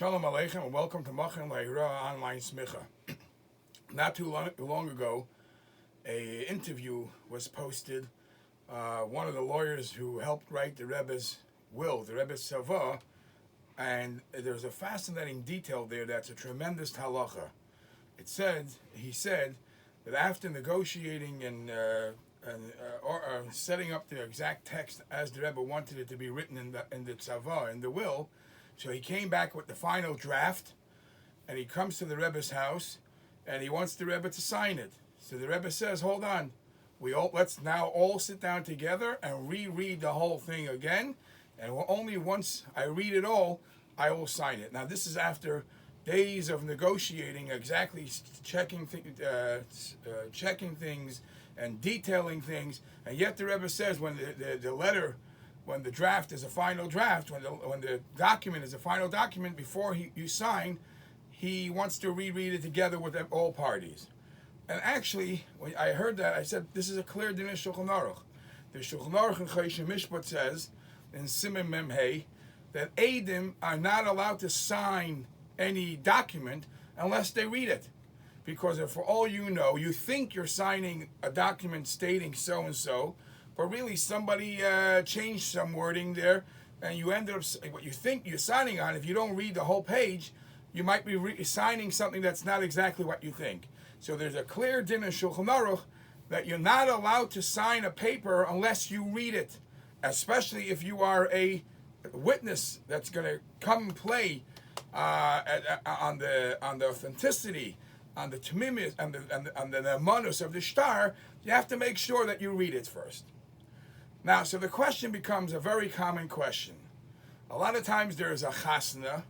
Shalom Aleichem and welcome to Machan Lahira online Smicha. Not too long ago, an interview was posted. One of the lawyers who helped write the Rebbe's will, the Rebbe's Savah, and there's a fascinating detail there that's a tremendous halacha. He said that after negotiating and setting up the exact text as the Rebbe wanted it to be written in the Tzavah, in the will, so he came back with the final draft, and he comes to the Rebbe's house, and he wants the Rebbe to sign it. So the Rebbe says, "Hold on, let's now all sit down together and reread the whole thing again, and only once I read it all, I will sign it." Now this is after days of negotiating, exactly checking things and detailing things, and yet the Rebbe says when the letter, when the draft is a final draft, when the document is a final document, before you sign, he wants to reread it together with all parties. And actually, when I heard that, I said, this is a clear din in Shulchan Aruch. The Shulchan Aruch in Choshen Mishpat says, in Siman Mem Hey, that Eidim are not allowed to sign any document unless they read it. Because if, for all you know, you think you're signing a document stating so-and-so, but really somebody changed some wording there, and you ended up, what you think you're signing on, if you don't read the whole page, you might be signing something that's not exactly what you think. So there's a clear din in Shulchan Aruch that you're not allowed to sign a paper unless you read it, especially if you are a witness that's going to come and play on the authenticity, on the tamimis, on the nemanus of the shtar. You have to make sure that you read it first. Now, so the question becomes a very common question. A lot of times there is a chasna,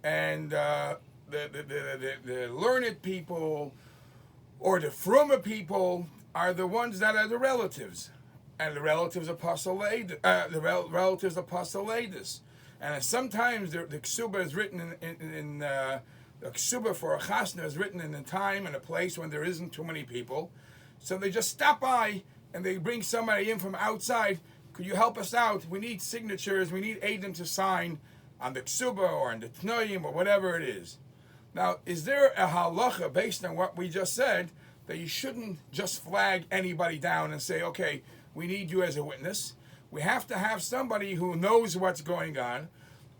and the learned people or the fruma people are the ones that are the relatives, and the relatives are pasalei, and sometimes the kesuba is written in the kesuba for a chasna is written in a time and a place when there isn't too many people, so they just stop by and they bring somebody in from outside. Could you help us out? We need signatures. We need Eidim to sign on the kesuba or on the tnoyim or whatever it is. Now, is there a halacha based on what we just said that you shouldn't just flag anybody down and say, okay, we need you as a witness? We have to have somebody who knows what's going on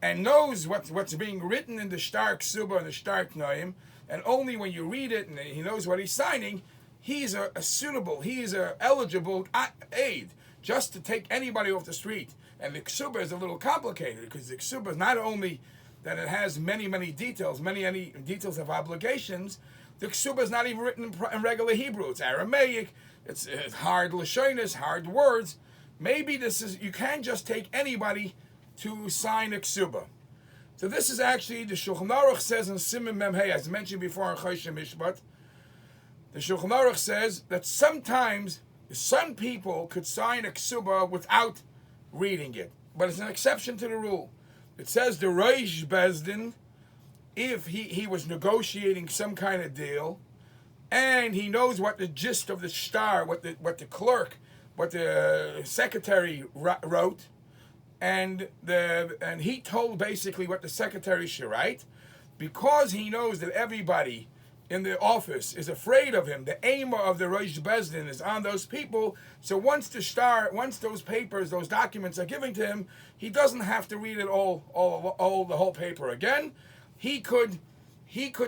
and knows what's being written in the shtar kesuba and the shtar tnoyim, and only when you read it and he knows what he's signing, he's a eligible aid, just to take anybody off the street. And the kesuba is a little complicated, because the kesuba is not only that it has many details, many details of obligations. The kesuba is not even written in regular Hebrew. It's Aramaic. It's hard lashonis, hard words. Maybe you can't just take anybody to sign a kesuba. So this is actually, the Shulchan Aruch says in Siman Mem Hey, as mentioned before in Choshen Mishpat, the Shulchan Aruch says that sometimes some people could sign a kesuba without reading it, but it's an exception to the rule. It says the Reish Bezdin, if he was negotiating some kind of deal, and he knows what the gist of the shtar, what the clerk, what the secretary wrote, and he told basically what the secretary should write, because he knows that everybody in the office is afraid of him. The aim of the Reish Bezdin is on those people. So once those papers, those documents are given to him, he doesn't have to read it all the whole paper again. He could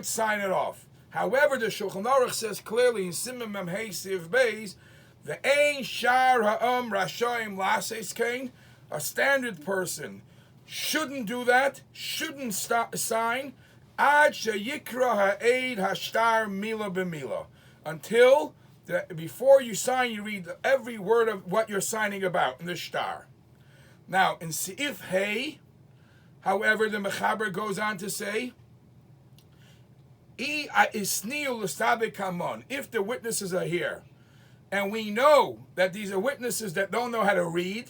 sign it off. However, the Shulchan Aruch says clearly in Siman Mem Hey Siv Beis, the Ein Shar Ha'am Rashaim Lases Kain, a standard person shouldn't do that, shouldn't sign, Ad sheyikra ha'eid hashtar mila b'mila, until before you sign, you read every word of what you're signing about in the shtar. Now, in Seif Hey, however, the Mechaber goes on to say, if the witnesses are here, and we know that these are witnesses that don't know how to read,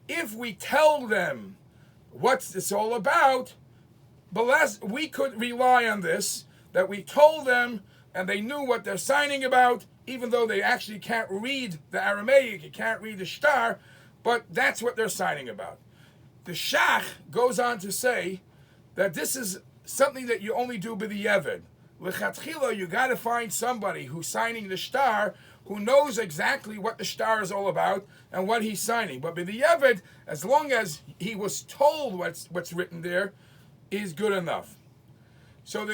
if we tell them what it's all about, but we could rely on this, that we told them and they knew what they're signing about, even though they actually can't read the Aramaic, you can't read the shtar, but that's what they're signing about. The Shach goes on to say that this is something that you only do by the Yevid. L'chatchila, you got to find somebody who's signing the shtar who knows exactly what the shtar is all about and what he's signing. But by the Yevid, as long as he was told what's written there, is good enough. So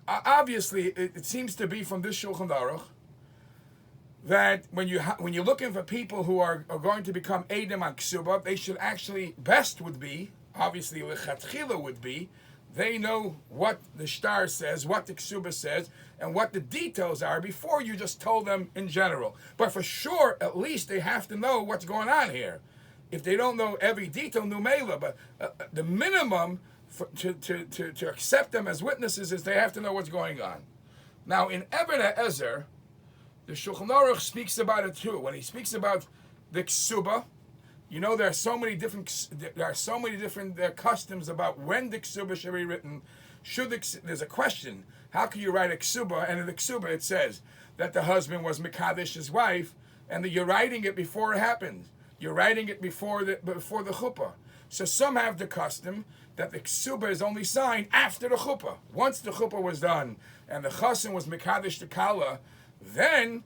obviously, it seems to be from this Shulchan Aruch that when you're looking for people who are going to become Eidim on Kesuba, they should actually, best would be, obviously L'chatchila would be, they know what the shtar says, what the Kesuba says, and what the details are before you just told them in general. But for sure, at least they have to know what's going on here. If they don't know every detail, numela, but the minimum to accept them as witnesses is they have to know what's going on. Now, in Eben Ezer, the Shulchan Aruch speaks about it too. When he speaks about the Kesuba, you know there are so many different customs about when the Kesuba should be written. There's a question: how can you write a Kesuba? And in the Kesuba it says that the husband was Mekadesh his wife, and that you're writing it before it happens. You're writing it before the chuppah. So some have the custom that the Kesuba is only signed after the chuppah. Once the chuppah was done and the chassan was Mekadesh the Kala, then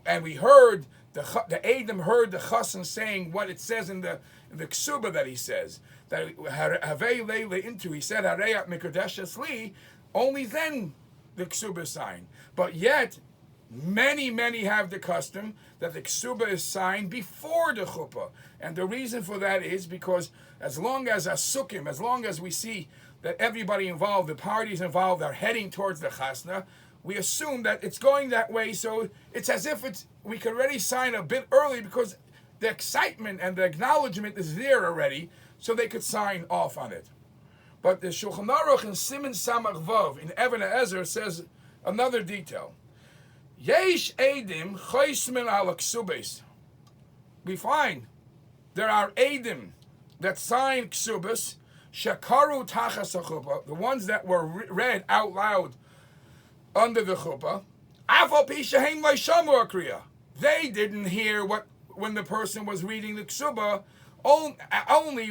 and we heard the Adam heard the chassan saying what it says in the Kesuba that he says that Havei Leila into. He said Hareyat Mekadesh Esli. Only then the Kesuba is signed. But yet, many have the custom that the Kesuba is signed before the chuppah, and the reason for that is because as long as Asukim, as long as we see that everybody involved, the parties involved, are heading towards the chasna, we assume that it's going that way. So it's as if we could already sign a bit early because the excitement and the acknowledgement is there already, so they could sign off on it. But the Shulchan Aruch in Siman Samach Vav in Eben Ezer says another detail. Yesh Eidim Choismin al Ksubes. We find there are Eidim that sign Ksubas, Shakaru Tachas HaChuppah, the ones that were read out loud under the chuppah, Afal Pi Shehem Lo Shamu Kriya. They didn't hear when the person was reading the Kesuba, only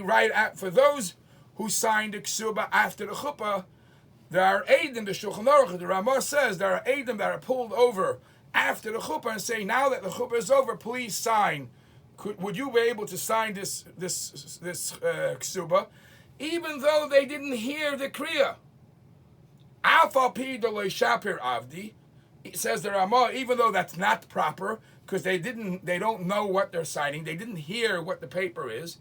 for those who signed the Kesuba after the chuppah. There are Eidim, the Shulchan Aruch, the Ramah says, there are Eidim that are pulled over after the chuppah and say, now that the chuppah is over, please sign. Would you be able to sign this Kesuba, even though they didn't hear the Kriya? Afal pi d'lo shapir avdi, it says the Ramah, even though that's not proper because they don't know what they're signing, they didn't hear what the paper is.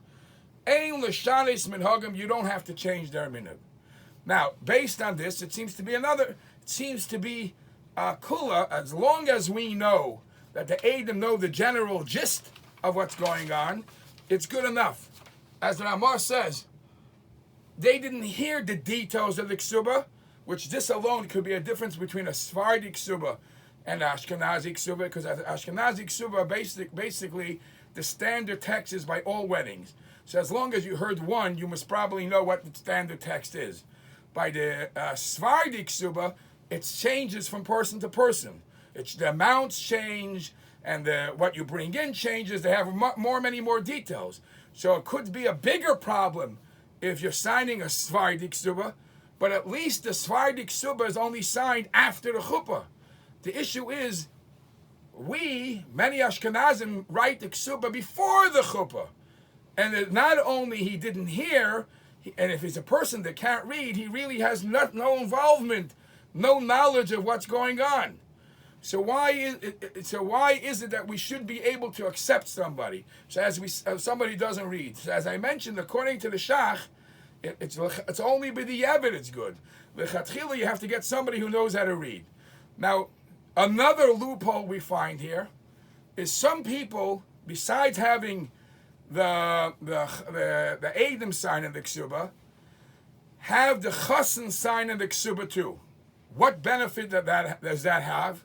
Ein l'shanis minhagim, you don't have to change their minhag. Now, based on this, it seems to be kula. As long as we know that the Eidim know the general gist of what's going on, it's good enough. As the Ramah says, they didn't hear the details of the Kesuba, which this alone could be a difference between a Sephardi Kesuba and Ashkenazi Kesuba, because Ashkenazi Kesuba, basically, the standard text is by all weddings. So as long as you heard one, you must probably know what the standard text is. By the Sephardi Kesuba, it changes from person to person. The amounts change, and what you bring in changes. They have many more details. So it could be a bigger problem if you're signing a Sephardi Kesuba, but at least the Sephardi Kesuba is only signed after the chuppah. The issue is, many Ashkenazim, write the Kesuba before the chuppah. And not only he didn't hear, and if he's a person that can't read, he really has no involvement, no knowledge of what's going on. So why is it that we should be able to accept somebody? So as somebody doesn't read. So as I mentioned, according to the Shach, it's only by the Yevid it's good. L'chatchila, you have to get somebody who knows how to read. Now, another loophole we find here is some people, besides having the Eidim sign in the Kesuba, have the Chassan sign in the Kesuba too. What benefit does that have?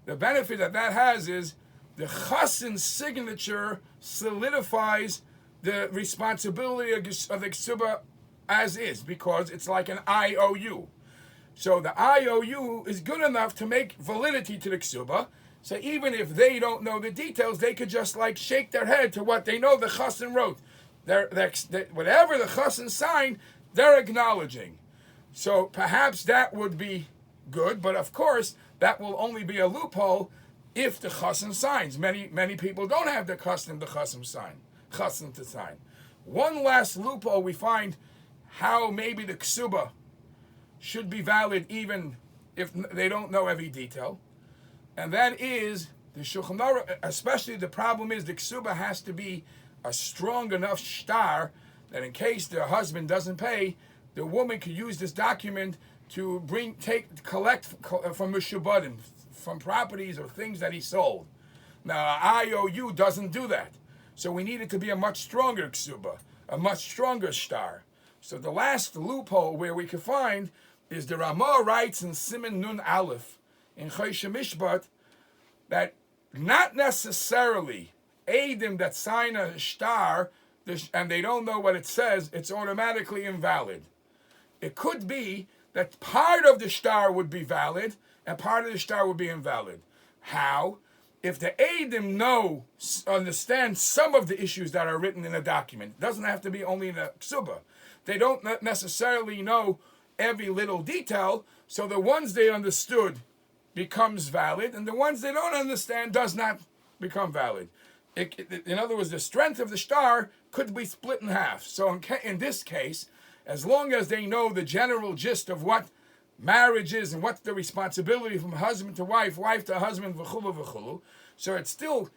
The benefit that has is the Chassan's signature solidifies the responsibility of the Kesuba as is, because it's like an IOU. So the IOU is good enough to make validity to the Kesuba. So even if they don't know the details, they could just shake their head to what they know the Chassan wrote. Whatever the Chassan signed, they're acknowledging. So perhaps that would be good, but of course that will only be a loophole if the chassan signs. Many people don't have the custom the chassan to sign. One last loophole we find how maybe the kesuba should be valid even if they don't know every detail, and that is the Shulchan Aruch. Especially the problem is the kesuba has to be a strong enough shtar that in case the husband doesn't pay, the woman could use this document to collect from Mishubadim, from properties or things that he sold. Now, IOU doesn't do that. So we need it to be a much stronger kesuba, a much stronger shtar. So the last loophole where we can find is the Ramah writes in Siman Nun Aleph in Choshe Mishpat that not necessarily Eidim that sign a shtar and they don't know what it says, it's automatically invalid. It could be that part of the shtar would be valid and part of the shtar would be invalid. How? If the Eidim understand some of the issues that are written in a document, it doesn't have to be only in a kesuba. They don't necessarily know every little detail, so the ones they understood becomes valid, and the ones they don't understand does not become valid. In other words, the strength of the shtar could be split in half. So in this case, as long as they know the general gist of what marriage is and what's the responsibility from husband to wife, wife to husband, v'chulu v'chulu, so it's still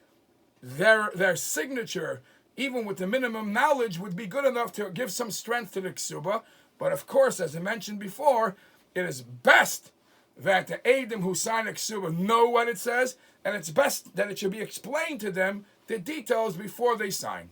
their signature, even with the minimum knowledge, would be good enough to give some strength to the kesuba. But of course, as I mentioned before, it is best that the Eidim who sign a kesuba know what it says, and it's best that it should be explained to them the details before they sign.